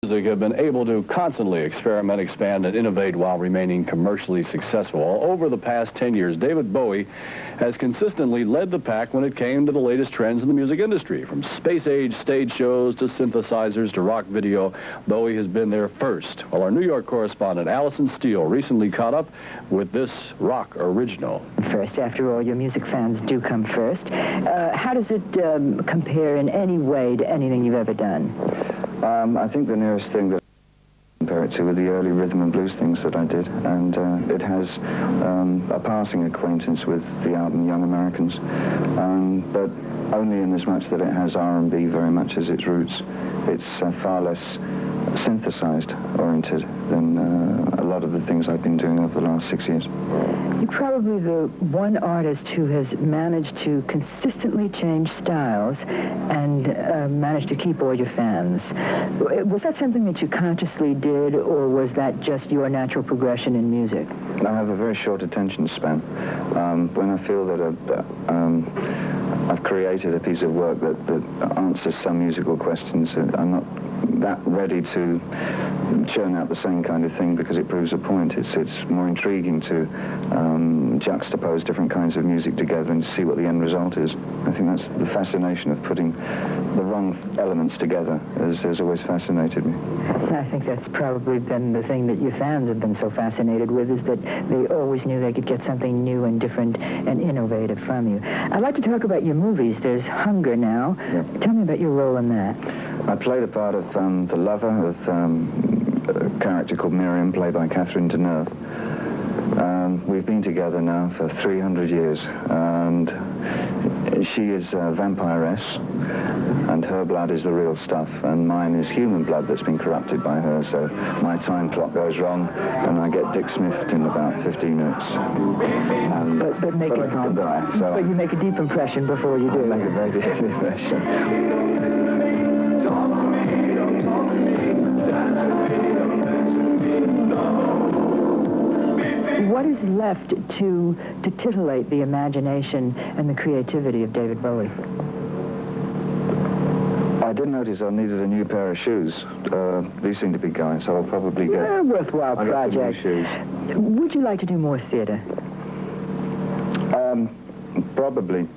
Music have been able to constantly experiment, expand, and innovate while remaining commercially successful. Over the past 10 years, David Bowie has consistently led the pack when it came to the latest trends in the music industry. From space-age stage shows to synthesizers to rock video, Bowie has been there first. Well, our New York correspondent, Allison Steele, recently caught up with this rock original. First, after all, your music fans do come first. How does it compare in any way to anything you've ever done? I think the nearest thing that I compare it to were the early rhythm and blues things that I did, and it has a passing acquaintance with the album Young Americans, but only in as much that it has R&B very much as its roots. It's far less synthesized oriented than a lot of the things I've been doing over the last 6 years. You're probably the one artist who has managed to consistently change styles and managed to keep all your fans. Was that something that you consciously did, or was that just your natural progression in music? I have a very short attention span. When I feel that I've created a piece of work that answers some musical questions, I'm not that ready to churn out the same kind of thing because it proves a point. It's more intriguing to juxtapose different kinds of music together and see what the end result is. I think that's the fascination of putting the wrong elements together has always fascinated me. I think that's probably been the thing that your fans have been so fascinated with, is that they always knew they could get something new and different and innovative from you. I'd like to talk about your movies. There's Hunger now. Yep. Tell me about your role in that. I played a part of the lover of a character called Miriam, played by Catherine Deneuve. We've been together now for 300 years, and she is a vampiress, and her blood is the real stuff, and mine is human blood that's been corrupted by her, so my time clock goes wrong, and I get Dick Smithed in about 15 minutes. But I can't die. So but you make a deep impression before you do. I make a very deep impression. What is left to titillate the imagination and the creativity of David Bowie? I did notice I needed a new pair of shoes. These seem to be going, so I'll probably get a worthwhile I'll project. Get new shoes. Would you like to do more theater? Probably.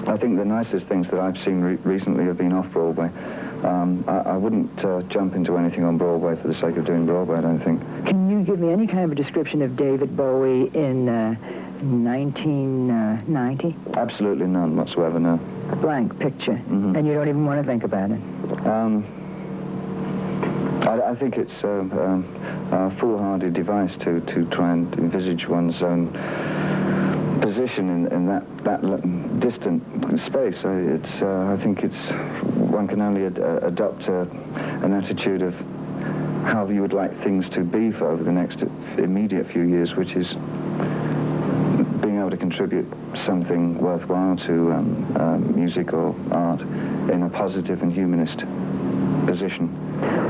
I think the nicest things that I've seen recently have been off-Broadway. I wouldn't jump into anything on Broadway for the sake of doing Broadway, I don't think. Can you give me any kind of a description of David Bowie in 1990? Absolutely none whatsoever, no. A blank picture, and you don't even want to think about it? I think it's a foolhardy device to try and envisage one's own position in that distant space. I think one can only adopt an attitude of how you would like things to be for over the next immediate few years, which is being able to contribute something worthwhile to music or art in a positive and humanist position.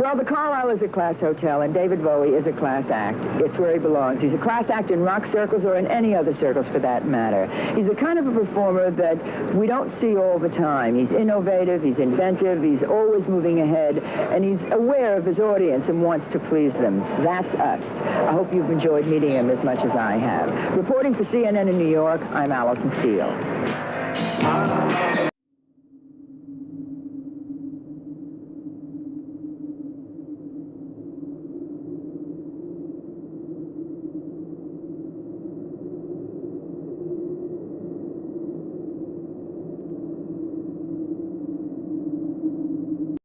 Well, the Carlisle is a class hotel, and David Bowie is a class act. It's where he belongs. He's a class act in rock circles, or in any other circles for that matter. He's the kind of a performer that we don't see all the time. He's innovative, he's inventive, he's always moving ahead, and he's aware of his audience and wants to please them. That's us. I hope you've enjoyed meeting him as much as I have. Reporting for CNN in New York, I'm Allison Steele.